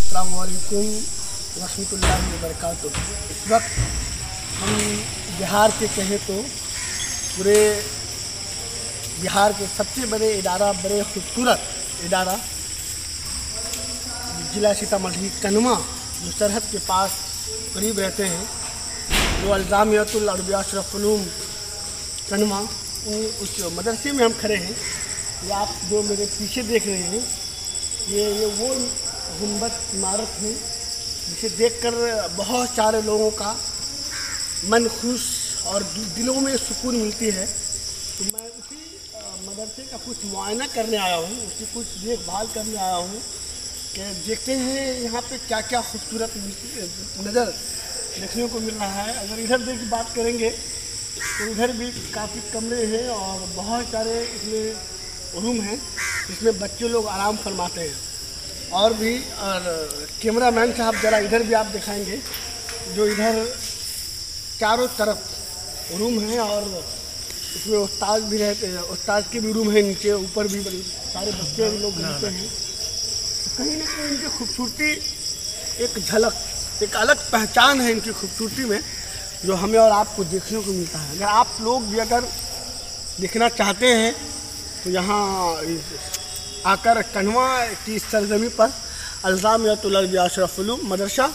अस्सलाम वालेकुम रहमतुल्लाहि व बरकातुहू। इस वक्त हम बिहार के कहें तो पूरे बिहार के सबसे बड़े इदारा, बड़े खूबसूरत इदारा ज़िला सीतामढ़ी कन्वा, जो सरहद के पास करीब रहते हैं, जो अल-जामिअतुल अरबिया अशरफुल उलूम कन्वा, उस मदरसे में हम खड़े हैं। ये आप जो मेरे पीछे देख रहे हैं, ये वो गुंबद इमारत है जिसे देखकर बहुत सारे लोगों का मन खुश और दिलों में सुकून मिलती है। तो मैं उसी मदरसे का कुछ मुआयना करने आया हूँ, उसकी कुछ देखभाल करने आया हूँ कि देखते हैं यहाँ पे क्या क्या खूबसूरत नज़र देखने को मिल रहा है। अगर इधर की बात करेंगे तो इधर भी काफ़ी कमरे हैं और बहुत सारे इसमें रूम हैं जिसमें बच्चे लोग आराम फरमाते हैं। और भी कैमरामैन साहब ज़रा इधर भी आप दिखाएंगे, जो इधर चारों तरफ रूम हैं और इसमें उस्ताद भी रहते हैं, उस्ताद के भी रूम है, नीचे ऊपर भी बड़ी सारे बच्चे लोग रहते हैं। तो कहीं ना कहीं इनकी खूबसूरती एक झलक, एक अलग पहचान है इनकी खूबसूरती में, जो हमें और आपको देखने को मिलता है। अगर आप लोग भी अगर देखना चाहते हैं तो यहाँ आकर कन्वा की सरजमी पर अल-जामिअतुल अरबिया अशरफुल उलूम मदरसा,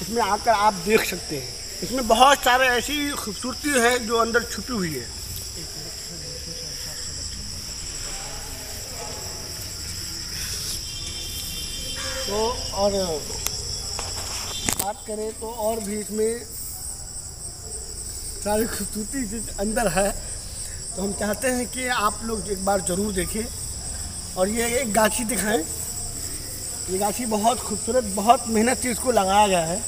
इसमें आकर आप देख सकते हैं। इसमें बहुत सारे ऐसी खूबसूरती है जो अंदर छुपी हुई है। तो और बात करें तो और भी इसमें सारी खूबसूरती अंदर है, तो हम चाहते हैं कि आप लोग एक बार ज़रूर देखें। और ये एक गाछी दिखाएं, ये गाछी बहुत खूबसूरत, बहुत मेहनत से इसको लगाया गया है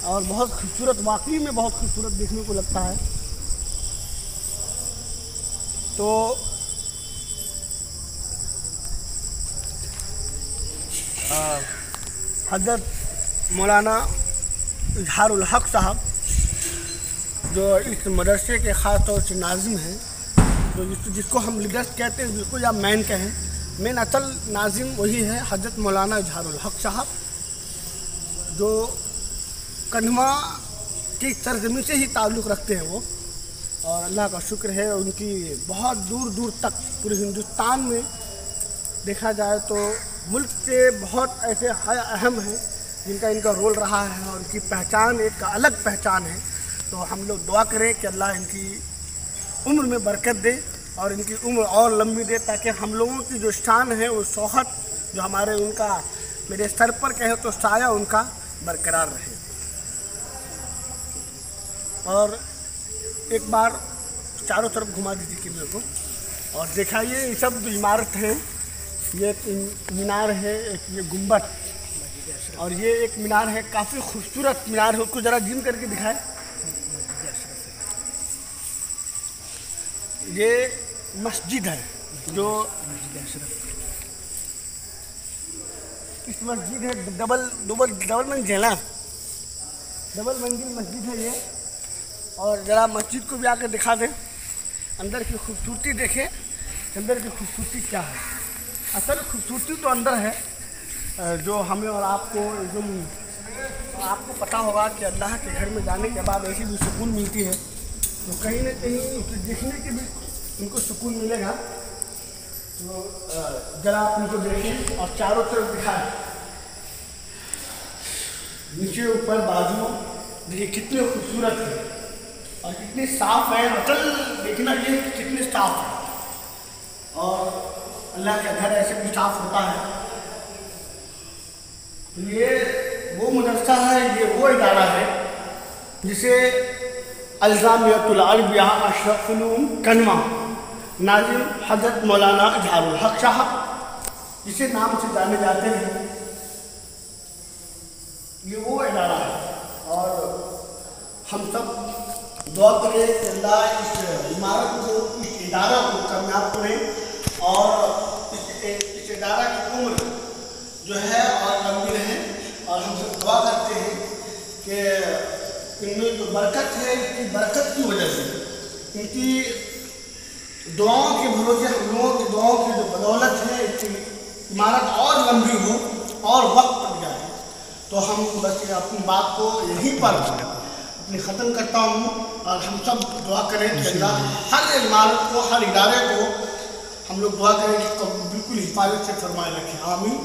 और बहुत खूबसूरत, वाकई में बहुत खूबसूरत देखने को लगता है। तो हज़रत मौलाना इजहारुल हक साहब, जो इस मदरसे के ख़ास तौर से नाज़िम हैं, तो जिसको हम लीडर्स कहते हैं, बिल्कुल या मैन कहें, मेन असल नाज़िम वही है हज़रत मौलाना इजहारुल हक साहब, जो कन्वा की सरजमी से ही ताल्लुक़ रखते हैं वो। और अल्लाह का शुक्र है, उनकी बहुत दूर दूर तक पूरे हिंदुस्तान में देखा जाए तो मुल्क के बहुत ऐसे अहम हैं जिनका इनका रोल रहा है और उनकी पहचान एक अलग पहचान है। तो हम लोग दुआ करें कि अल्लाह इनकी उम्र में बरकत दे और इनकी उम्र और लंबी दे, ताकि हम लोगों की जो शान है, वो शौहरत जो हमारे उनका मेरे सर पर कहे तो साया उनका बरकरार रहे। और एक बार चारों तरफ घुमा दीजिए कैमरे को और दिखाइए। ये सब जो इमारत हैं, ये एक मीनार है, एक ये गुंबद, और ये एक मीनार है, काफ़ी खूबसूरत मीनार है, उसको ज़रा जिम करके दिखाए। ये मस्जिद है, जो इस मस्जिद है, डबल मंजिल मस्जिद है ये। और ज़रा मस्जिद को भी आकर दिखा दें, अंदर की खूबसूरती देखें, अंदर की खूबसूरती क्या है। असल खूबसूरती तो अंदर है, जो हमें और आपको एकदम, आपको पता होगा कि अल्लाह के घर में जाने के बाद ऐसी भी सुकून मिलती है, तो कहीं ना कहीं उसे देखने के भी उनको सुकून मिलेगा। तो ज़रा आप उनको देखें और चारों तरफ दिखाएं, नीचे ऊपर बाजू, देखिए कितने खूबसूरत है और कितनी साफ़ है। असल देखना ये कितनी साफ़ है, और अल्लाह का घर ऐसे भी साफ़ होता है। ये वो मदरसा है, ये वो इदारा है जिसे अल-जामिअतुल अरबिया अशरफुल उलूम कन्वा, नाज़िम हज़रत मौलाना इजहारुल हक साहब जिसे नाम से जाने जाते हैं, ये वो इदारा है। और हम सब दुआ करें कि अल्लाह इस इमारत को, इस इदारा को कामयाब करें और इस इदारा की उम्र जो है और लंबी रहे। और हम सब दुआ करते हैं कि इनमें जो बरकत है, इसकी बरकत की वजह से, इनकी दुआओं के भरोसे, हम लोगों की दुआओं की जो बदौलत है, इसकी इमारत और लंबी हो और वक्त लग जाए। तो हम बस अपनी बात को यहीं पर अपनी ख़त्म करता हूँ और हम सब दुआ करें कि अल्लाह हर इमारत को, हर इदारे को हम लोग दुआ करें कि बिल्कुल हिफाजत से फरमाए रखें। आमीन।